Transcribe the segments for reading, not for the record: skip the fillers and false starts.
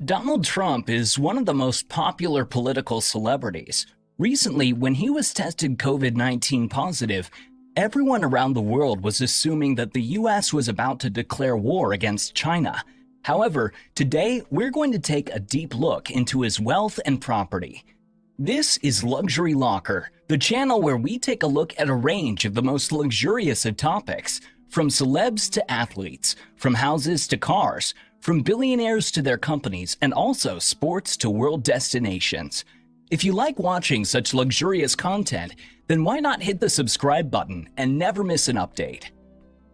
Donald Trump is one of the most popular political celebrities. Recently, when he was tested COVID-19 positive, everyone around the world was assuming that the US was about to declare war against China. However, today we're going to take a deep look into his wealth and property. This is Luxury Locker, the channel where we take a look at a range of the most luxurious of topics, from celebs to athletes, from houses to cars, from billionaires to their companies, and also sports to world destinations. If you like watching such luxurious content, then why not hit the subscribe button and never miss an update?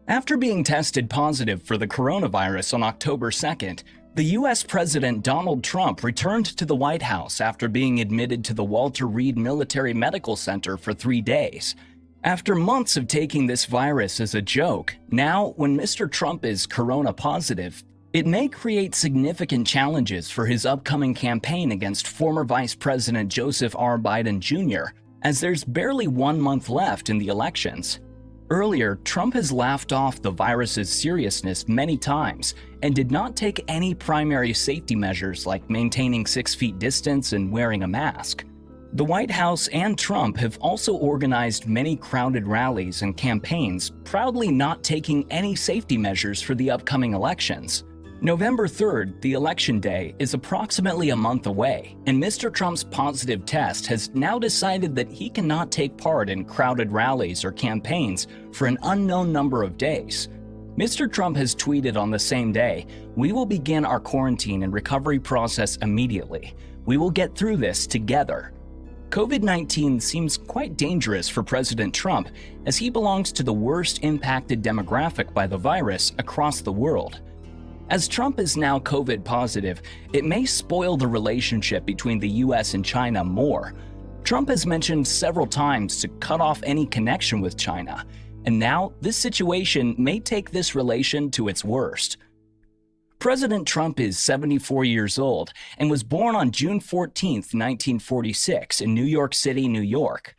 After being tested positive for the coronavirus on October 2nd, the US President Donald Trump returned to the White House after being admitted to the Walter Reed Military Medical Center for 3 days. After months of taking this virus as a joke, now when Mr. Trump is corona positive, it may create significant challenges for his upcoming campaign against former Vice President Joseph R. Biden Jr., as there's barely 1 month left in the elections. Earlier, Trump has laughed off the virus's seriousness many times and did not take any primary safety measures like maintaining 6 feet distance and wearing a mask. The White House and Trump have also organized many crowded rallies and campaigns, proudly not taking any safety measures for the upcoming elections. November 3rd, the election day, is approximately a month away, and Mr. Trump's positive test has now decided that he cannot take part in crowded rallies or campaigns for an unknown number of days. Mr. Trump has tweeted on the same day, "We will begin our quarantine and recovery process immediately. We will get through this together." COVID-19 seems quite dangerous for President Trump, as he belongs to the worst impacted demographic by the virus across the world. As Trump is now COVID positive, it may spoil the relationship between the US and China more. Trump has mentioned several times to cut off any connection with China, and now this situation may take this relation to its worst. President Trump is 74 years old and was born on June 14, 1946 in New York City, New York.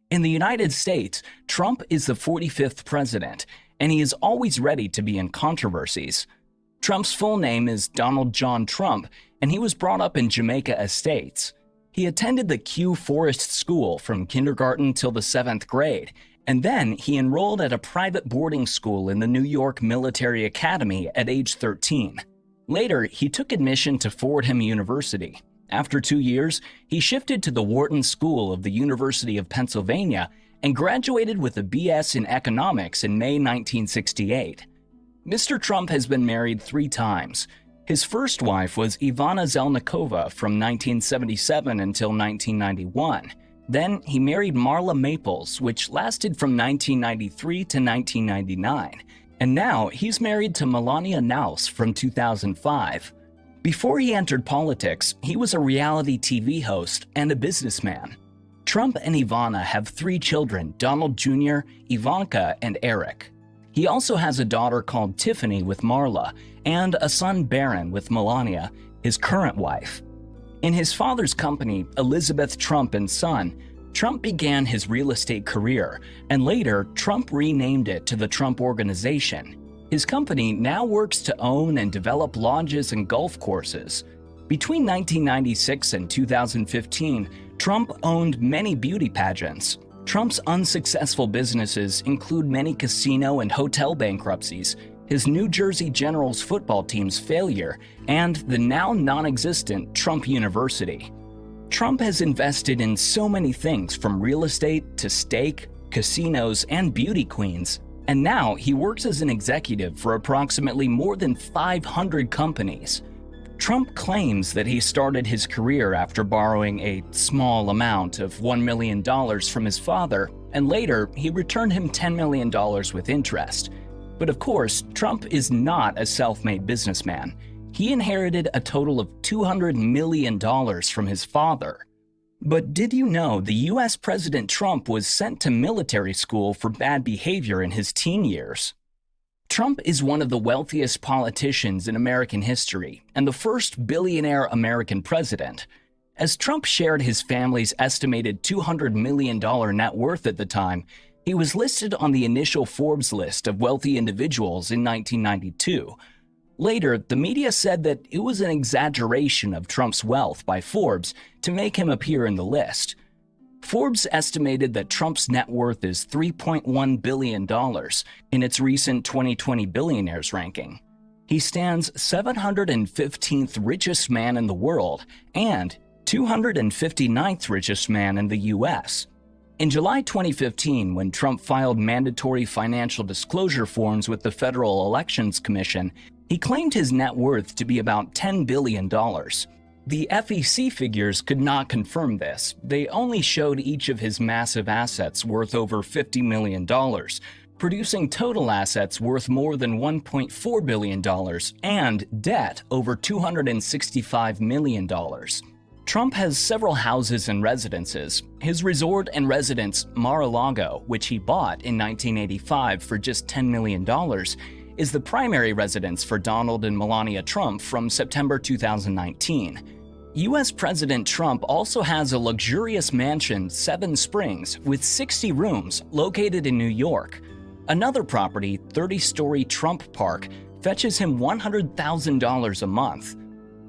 In the United States, Trump is the 45th president, and he is always ready to be in controversies. Trump's full name is Donald John Trump, and he was brought up in Jamaica Estates. He attended the Kew Forest School from kindergarten till the 7th grade, and then he enrolled at a private boarding school in the New York Military Academy at age 13. Later, he took admission to Fordham University. After 2 years, he shifted to the Wharton School of the University of Pennsylvania and graduated with a BS in economics in May 1968. Mr. Trump has been married 3 times. His first wife was Ivana Zelnikova from 1977 until 1991. Then he married Marla Maples, which lasted from 1993 to 1999. And now he's married to Melania Knauss from 2005. Before he entered politics, he was a reality TV host and a businessman. Trump and Ivana have 3 children, Donald Jr., Ivanka, and Eric. He also has a daughter called Tiffany with Marla, and a son Barron with Melania, his current wife. In his father's company, Elizabeth Trump and Son, Trump began his real estate career, and later Trump renamed it to the Trump Organization. His company now works to own and develop lodges and golf courses. Between 1996 and 2015, Trump owned many beauty pageants. Trump's unsuccessful businesses include many casino and hotel bankruptcies, his New Jersey Generals football team's failure, and the now non-existent Trump University. Trump has invested in so many things from real estate to steak, casinos, and beauty queens, and now he works as an executive for approximately more than 500 companies. Trump claims that he started his career after borrowing a small amount of $1 million from his father, and later he returned him $10 million with interest. But of course, Trump is not a self-made businessman. He inherited a total of $200 million from his father. But did you know the US President Trump was sent to military school for bad behavior in his teen years? Trump is one of the wealthiest politicians in American history and the first billionaire American president. As Trump shared his family's estimated $200 million net worth at the time, he was listed on the initial Forbes list of wealthy individuals in 1992. Later, the media said that it was an exaggeration of Trump's wealth by Forbes to make him appear in the list. Forbes estimated that Trump's net worth is $3.1 billion in its recent 2020 billionaires ranking. He stands 715th richest man in the world and 259th richest man in the US. In July 2015, when Trump filed mandatory financial disclosure forms with the Federal Elections Commission, he claimed his net worth to be about $10 billion. The FEC figures could not confirm this. They only showed each of his massive assets worth over $50 million, producing total assets worth more than $1.4 billion and debt over $265 million. Trump has several houses and residences. His resort and residence, Mar-a-Lago, which he bought in 1985 for just $10 million, is the primary residence for Donald and Melania Trump from September 2019. US President Trump also has a luxurious mansion, Seven Springs, with 60 rooms located in New York. Another property, 30-story Trump Park, fetches him $100,000 a month.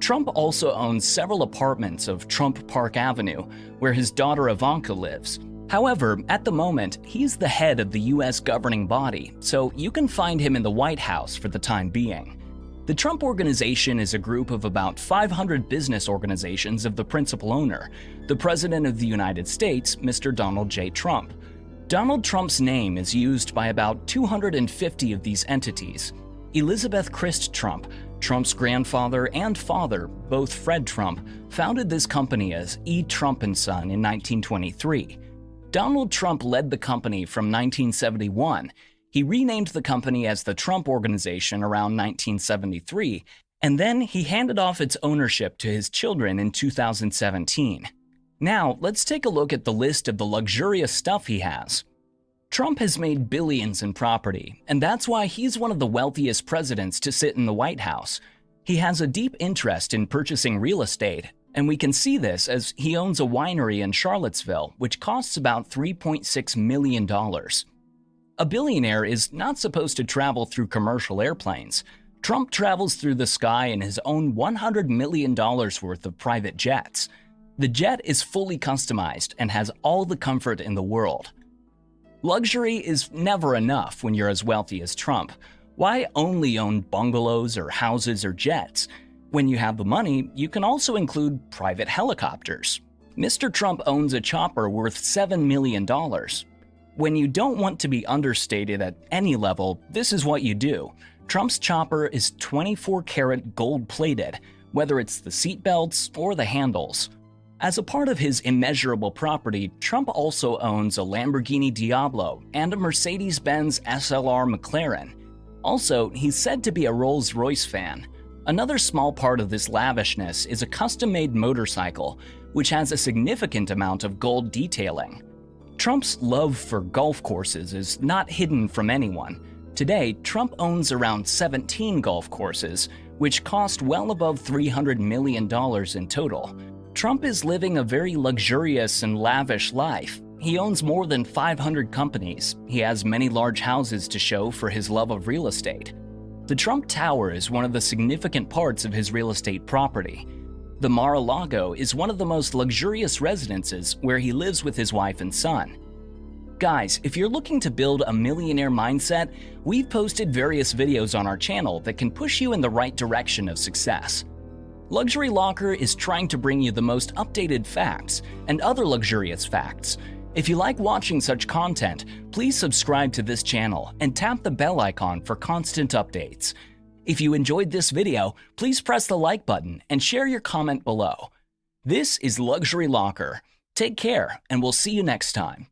Trump also owns several apartments of Trump Park Avenue, where his daughter Ivanka lives. However, at the moment, he's the head of the US governing body, so you can find him in the White House for the time being. The Trump Organization is a group of about 500 business organizations of the principal owner, the President of the United States, Mr. Donald J. Trump. Donald Trump's name is used by about 250 of these entities. Elizabeth Christ Trump, Trump's grandfather and father, both Fred Trump, founded this company as E. Trump & Son in 1923. Donald Trump led the company from 1971. He renamed the company as the Trump Organization around 1973, and then he handed off its ownership to his children in 2017. Now, let's take a look at the list of the luxurious stuff he has. Trump has made billions in property, and that's why he's one of the wealthiest presidents to sit in the White House. He has a deep interest in purchasing real estate, and we can see this as he owns a winery in Charlottesville, which costs about $3.6 million. A billionaire is not supposed to travel through commercial airplanes. Trump travels through the sky in his own $100 million worth of private jets. The jet is fully customized and has all the comfort in the world. Luxury is never enough when you're as wealthy as Trump. Why only own bungalows or houses or jets? When you have the money, you can also include private helicopters. Mr. Trump owns a chopper worth $7 million. When you don't want to be understated at any level, this is what you do. Trump's chopper is 24-karat gold-plated, whether it's the seatbelts or the handles. As a part of his immeasurable property, Trump also owns a Lamborghini Diablo and a Mercedes-Benz SLR McLaren. Also, he's said to be a Rolls-Royce fan. Another small part of this lavishness is a custom-made motorcycle, which has a significant amount of gold detailing. Trump's love for golf courses is not hidden from anyone. Today, Trump owns around 17 golf courses, which cost well above $300 million in total. Trump is living a very luxurious and lavish life. He owns more than 500 companies. He has many large houses to show for his love of real estate. The Trump Tower is one of the significant parts of his real estate property. The Mar-a-Lago is one of the most luxurious residences where he lives with his wife and son. Guys, if you're looking to build a millionaire mindset, we've posted various videos on our channel that can push you in the right direction of success. Luxury Locker is trying to bring you the most updated facts and other luxurious facts. If you like watching such content, please subscribe to this channel and tap the bell icon for constant updates. If you enjoyed this video, please press the like button and share your comment below. This is Luxury Locker. Take care, and we'll see you next time.